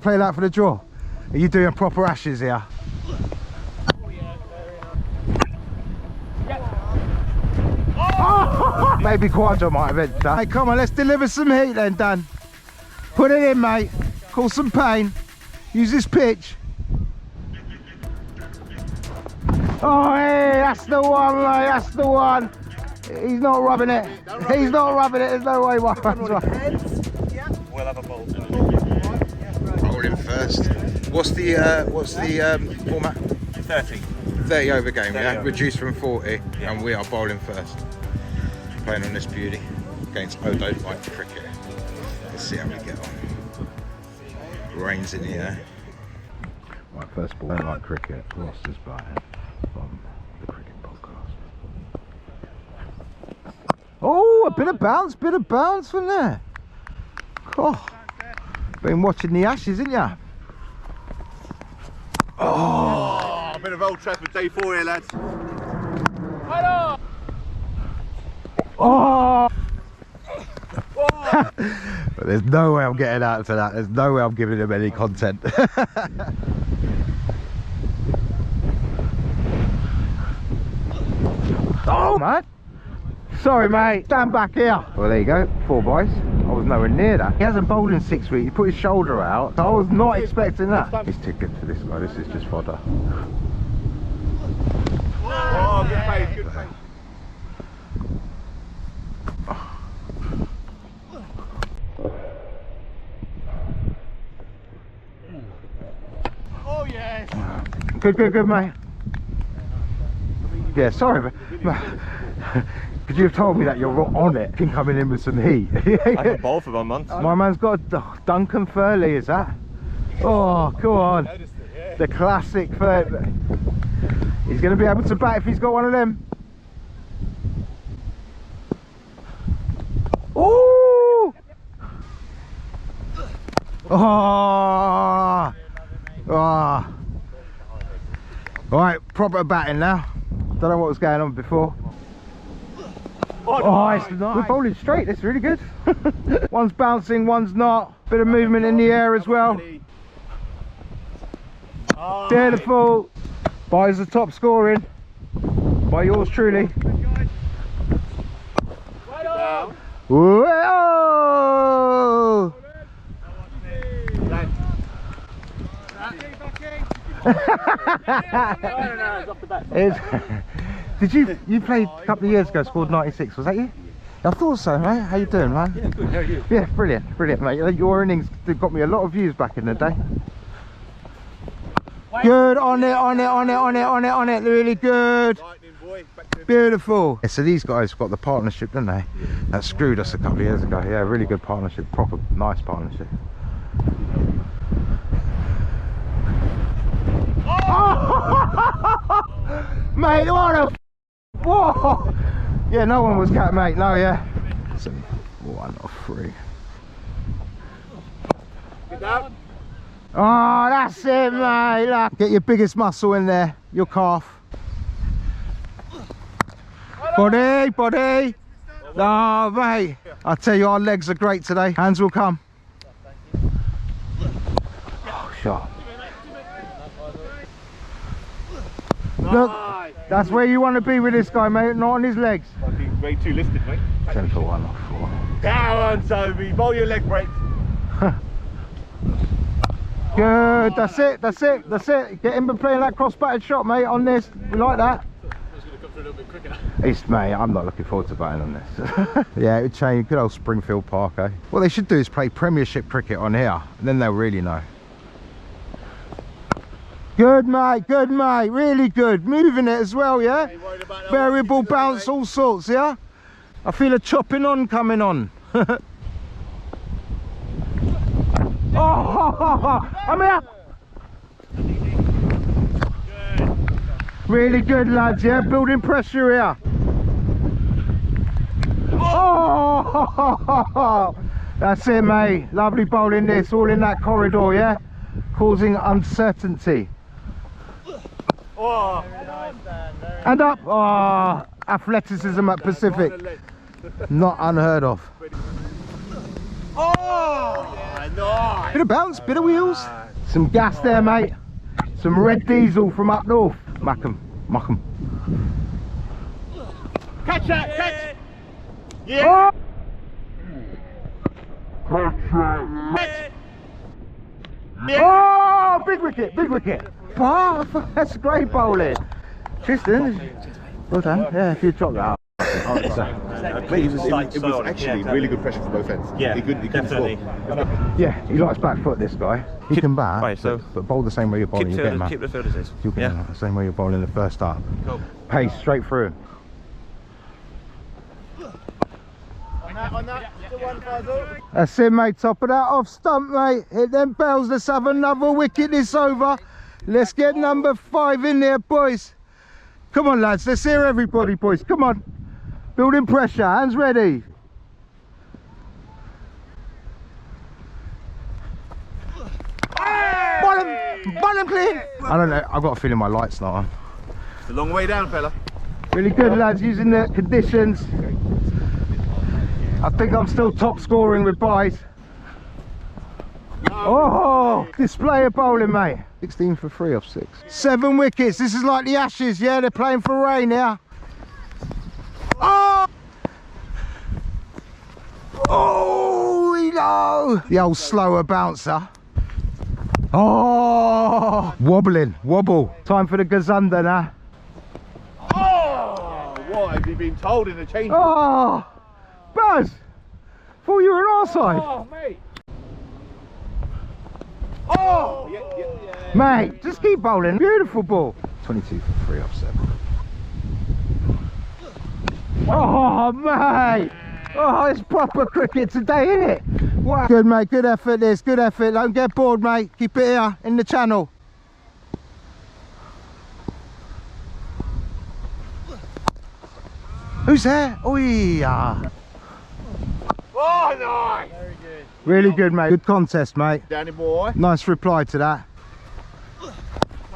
Play that for the draw. Are you doing proper ashes here? Oh yeah, Oh! Maybe Quadro might have hit that. Hey, come on, let's deliver some heat then, Dan. Put it in, mate. Cause some pain. Use this pitch. Oh, hey, that's the one, mate. That's the one. He's not rubbing it. He's not rubbing it. There's no way my man's right. We'll have a bowl. Bowling first. What's the format? 30 over game, yeah? Reduced from 40, and we are bowling first. Playing on this beauty against Old Trafford cricket. Let's see how we get on. Rain's in the air. Right, first ball, don't like cricket. Ross is batting from the cricket podcast. Oh, a bit of bounce from there. Oh, been watching the Ashes, haven't ya? Oh, a bit of Old Trafford day 4 here, lads. Oh! But there's no way I'm getting out to that. There's no way I'm giving him any content. Oh, man. Sorry, mate. Stand back here. Well, there you go. 4 boys. I was nowhere near that. He hasn't bowled in 6 weeks. He put his shoulder out. So I was not expecting that. He's too good for this guy. This is just fodder. Oh, good pace, good pace. oh yes. Good, mate. Yeah, sorry, but could you have told me that you're on it? Coming in with some heat. I haven't bowled for 1 month. My man's got a Duncan Furley, is that? Oh, come on. The classic Furley. He's going to be able to bat if he's got one of them. Ooh! Oh! Oh! Alright, proper batting now. Don't know what was going on before. Oh, it's nice. We're bowling straight, that's really good. One's bouncing, one's not. Bit of movement in the air as well. Beautiful. Buys the top scoring by yours truly. Whoa! Did you played a couple of years ago, scored 96, was that you? I thought so, mate. How you doing, man? Yeah, good. How are you? Yeah, brilliant, mate. Your innings got me a lot of views back in the day. Good, on it, really good. Beautiful. Yeah, so these guys got the partnership, didn't they? That screwed us a couple of years ago. Yeah, really good partnership, proper nice partnership. Oh! Mate, what a whoa! Yeah, no one was cat, mate. No, yeah. 1 or 3. Get down. Oh, that's it, mate. Look. Get your biggest muscle in there, your calf. Body. Oh, mate. I tell you, our legs are great today. Hands will come. Oh, shot. Look, that's where you want to be with this guy, mate, not on his legs. I think grade 2 listed, mate. 10 for 1 or 4. Go on, Toby, bowl your leg breaks. Good, that's it. Get him playing that cross-batted shot, mate, on this. We like that. A little bit quicker. Mate, I'm not looking forward to batting on this. Yeah, it would change. Good old Springfield Park, eh? What they should do is play Premiership cricket on here, and then they'll really know. Good, mate, really good. Moving it as well, yeah? Variable bounce, all sorts, yeah? I feel a chopping on coming on. Oh, I'm here. Really good, lads, yeah? Building pressure here. Oh, that's it, mate. Lovely bowling this, all in that corridor, yeah? Causing uncertainty. Oh. And up. Oh, athleticism at Pacific. Not unheard of. Oh, nice. Bit of bounce, bit of wheels. Some gas there, mate. Some red diesel from up north. Muck 'em, muck 'em. Catch that, catch. Yeah. Oh, big wicket, big wicket. Oh, that's great bowling. Tristan, well done. Yeah, if you drop that out. Mate, it was actually really good pressure from both ends. Yeah, he couldn't definitely. Yeah, he likes back foot, this guy. He can bat, right, so but bowl the same way you're bowling. You'll get him out. Keep the field as is. You'll get him out the same way you're bowling the first start. Cool. Pace straight through. On that, still one Bazball. That's it, mate. Top of that off stump, mate. Hit them bells. Let's have another wicket this over. Let's get number 5 in there, boys. Come on, lads. Let's hear everybody, boys. Come on. Building pressure. Hands ready. Bottom clean. I don't know. I've got a feeling my light's not on. It's a long way down, fella. Really good, lads. Using the conditions. I think I'm still top scoring with buys. Oh, display of bowling, mate. 16 for 3 off 6. 7 wickets. This is like the Ashes, yeah? They're playing for rain now. Oh! Oh, no! The old slower bouncer. Oh! Wobbling, wobble. Time for the Gazunda now. Oh, what have you been told in the change? Oh! Buzz! Thought you were on our side. Oh, mate. Oh! Yeah. Mate, just keep bowling. Beautiful ball. 22 for 3 off 7. Oh, mate. Oh, it's proper cricket today, isn't it? Wow. Good, mate. Good effort, this. Good effort. Don't get bored, mate. Keep it here in the channel. Who's there? Oh, yeah. Oh, nice. Very good. Really good, mate. Good contest, mate. Danny boy. Nice reply to that.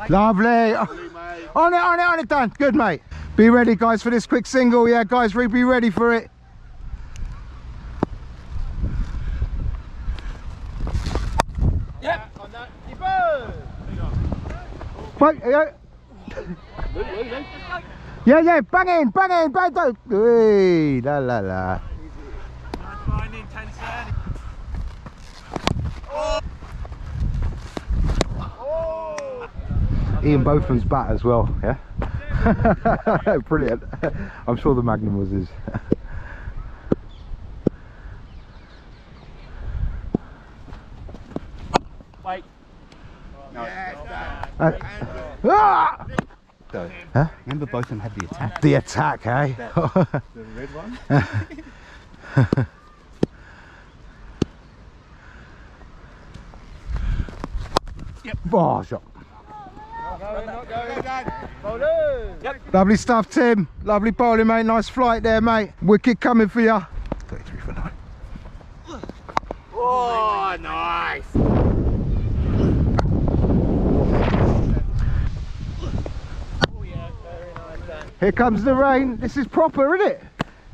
Lovely. On it, Dan. Good, mate. Be ready, guys, for this quick single. Yeah, guys, be ready for it. Yeah. On that. Keep on. Yeah, bang in, bang in. Hey, la la la. Finding 10 cents. Ian Botham's bat as well, yeah? Brilliant. I'm sure the Magnum was his. Wait. Ah! Huh? Remember both of them had the attack? The attack, eh? The red one. Oh, shot. Not going, Dan. Yep. Lovely stuff, Tim. Lovely bowling, mate. Nice flight there, mate. Wicket coming for you. 33 for 9. Oh, nice. Oh yeah, very nice Dan. Here comes the rain. This is proper, isn't it?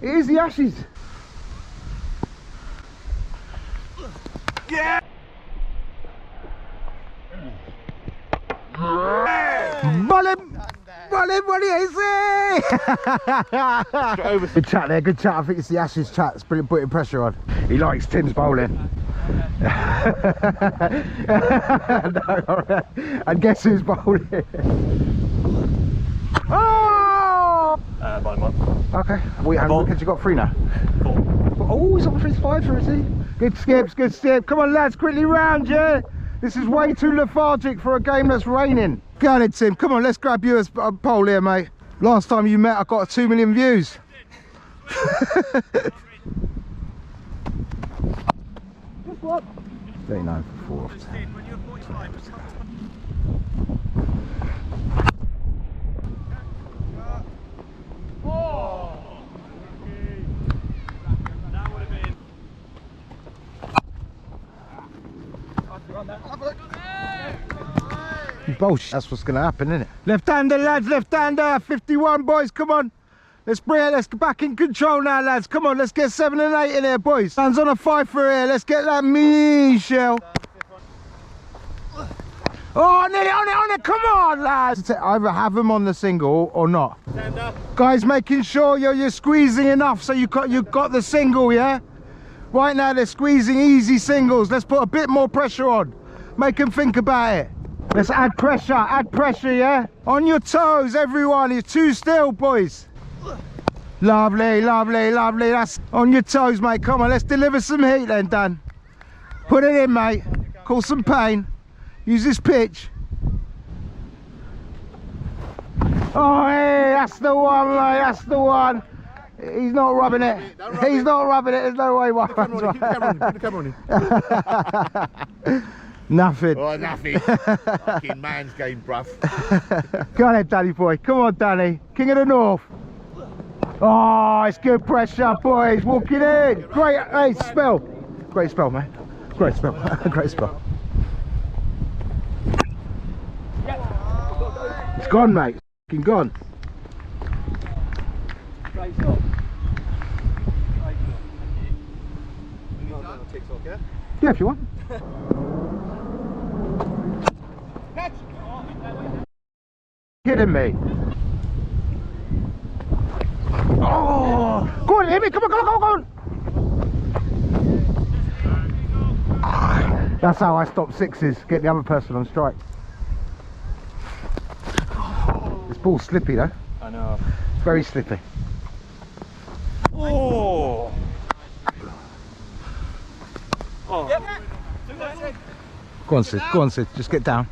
It is the Ashes. Yeah. Ball him, what do you say? Good chat there, good chat. I think it's the Ashes chat. It's brilliant, putting pressure on. He likes Tim's bowling. No, all right. And guess who's bowling? Oh! By 1. Okay. How many wickets you got? 3 now? 4. Oh, he's on for his 5 for, is he? Good skips, good skip. Come on, lads, quickly round, yeah? This is way too lethargic for a game that's raining. Go on, Tim. Come on, let's grab you as a pole here, mate. Last time you met, I got 2 million views. 39 for 4 off 10. Bullshit. That's what's going to happen, isn't it? Left-hander, lads, left-hander. 51, boys, come on. Let's bring it, let's get back in control now, lads. Come on, let's get 7 and 8 in here, boys. Hands on a 5 for here. Let's get that Michelle. Oh, nearly on it, come on, lads. Either have them on the single or not. Guys, making sure you're squeezing enough so you've got the single, yeah? Right now they're squeezing easy singles. Let's put a bit more pressure on. Make them think about it. Let's add pressure, yeah? On your toes, everyone. You're too still, boys. Lovely, lovely, lovely. That's on your toes, mate. Come on, let's deliver some heat then, Dan. Put it in, mate. Cause some pain. Use this pitch. Oh, hey, that's the one, mate. That's the one. He's not rubbing it. He's not rubbing it. There's no way. Keep the camera on. Nothing. Oh, nothing. Fucking man's game, bruv. Go on then, Danny boy. Come on, Danny. King of the North. Oh, it's good pressure, boys. Walking in. Great, hey, spell. Great spell, mate. Great spell. Great spell. It's gone, mate. Fucking gone. Yeah, if you want. Kidding me? Oh, go on, hit me! Come on, come on, come on! That's how I stop sixes. Get the other person on strike. This ball's slippy though. I know. Very slippy. Oh! Oh. Go on, Sid. Go on, Sid. Just get down.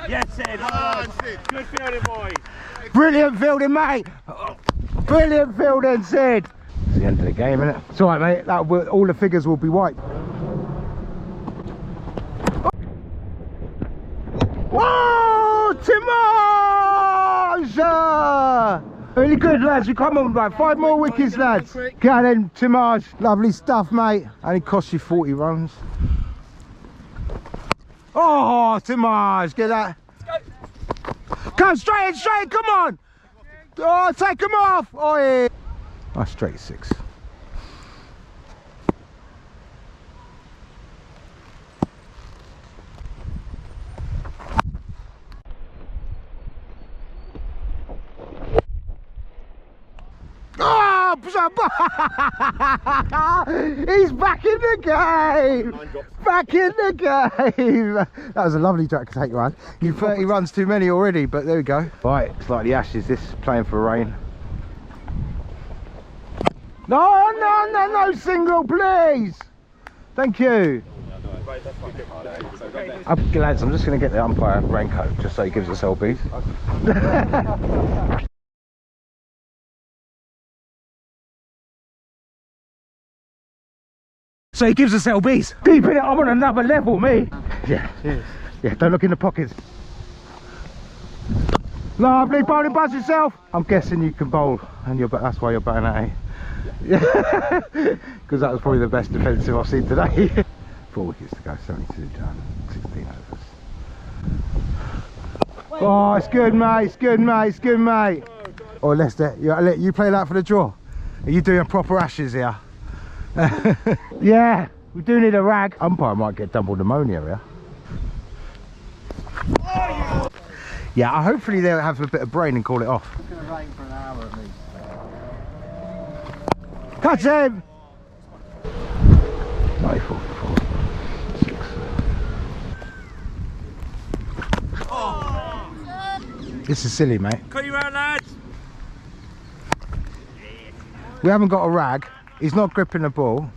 Yes, Sid. Good fielding, boys. Brilliant fielding, mate. Brilliant fielding, Sid. It's the end of the game, isn't it? It's all right, mate. All the figures will be wiped. Whoa, Timaj! Really good, lads. You come on, right? 5 more wickets, lads. Go on then, Timaj. Lovely stuff, mate. Only cost you 40 runs. Oh, Timaj, get that. Come straight in, come on. Oh, take him off. Oh, yeah. Oh, straight 6. Oh, he's back in the game. Back in the game. That was a lovely track to take one. You've 30 runs too many already, but there we go. Right, it's like the Ashes, this playing for rain. No, no, no, no single, please. Thank you. Lads, I'm just going to get the umpire raincoat just so he gives us LBs. So he gives us LBs. Keeping it, I'm on another level, me. Yeah, yeah, don't look in the pockets. Lovely, bowling buzz yourself. I'm guessing you can bowl, and that's why you're batting at A. Yeah, because that was probably the best defensive I've seen today. 4 wickets to go, 72 done, 16 overs. Oh, it's good, mate, it's good, mate, it's good, mate. Oh, Lester, you play that for the draw? Are you doing proper Ashes here? Yeah, we do need a rag. Umpire might get double pneumonia here. Yeah, hopefully they'll have a bit of brain and call it off. It's going to rain for an hour at least. Catch him! 94, 6. Oh. This is silly, mate. Cut you out, lads. We haven't got a rag. He's not gripping the ball.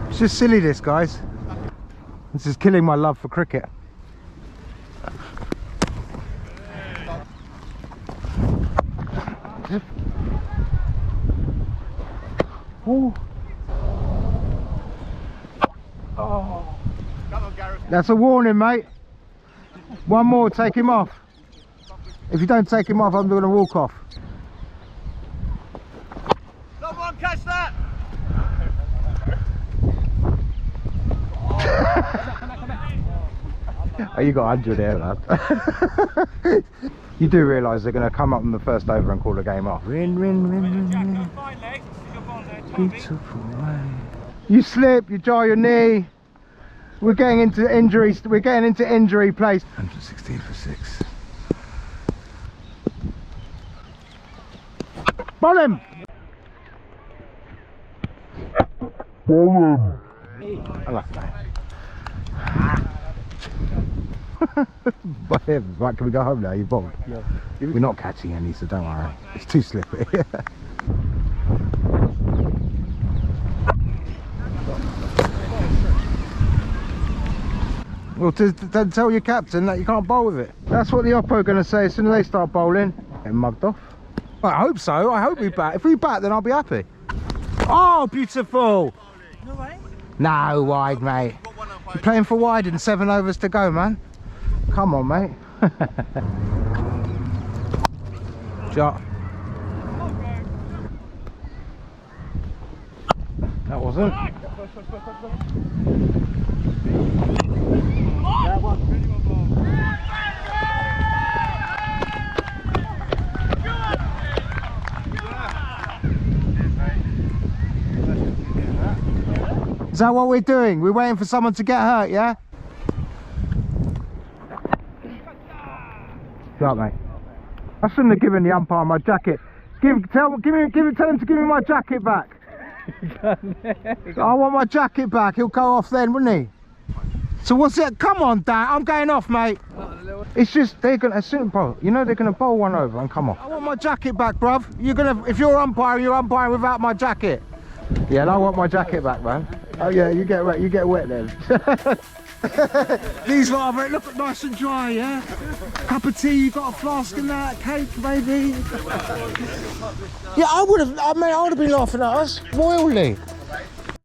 It's just silly, this, guys. This is killing my love for cricket. Oh. Oh. That's a warning, mate. One more, take him off. If you don't take him off, I'm going to walk off. Someone catch that! Oh, you got 100 there, lad. You do realise they're going to come up in the first over and call the game off. Win, win, win, win, win. Beautiful way. You slip, you jar your knee. We're getting into injuries. We're getting into injury place. 116 for 6. Bowl him. I like that. Right, can we go home now? You've bowled. Yeah. We're not catching any, so don't worry. It's too slippery. Well, tell your captain that you can't bowl with it. That's what the oppo are going to say as soon as they start bowling. Getting mugged off. I hope so. I hope we bat. If we bat, then I'll be happy. Oh, beautiful. No way. No wide, mate. You're playing for wide and 7 overs to go, man. Come on, mate. Shot. That wasn't. That one. Is that what we're doing? We're waiting for someone to get hurt, yeah? Right, mate. I shouldn't have given the umpire my jacket. Tell him to give me my jacket back. I want my jacket back. He'll go off then, wouldn't he? So what's it? Come on, Dan. I'm going off, mate. It's just they're gonna bowl. You know they're gonna bowl one over and come off. I want my jacket back, bruv. If you're umpiring, you're umpiring without my jacket. Yeah, and I want my jacket back, man. Oh yeah, you get wet. You get wet then. These lot are look nice and dry, yeah. Cup of tea. You got a flask in that cake, maybe. Yeah, I would have. I mean, I would have been laughing at us royally.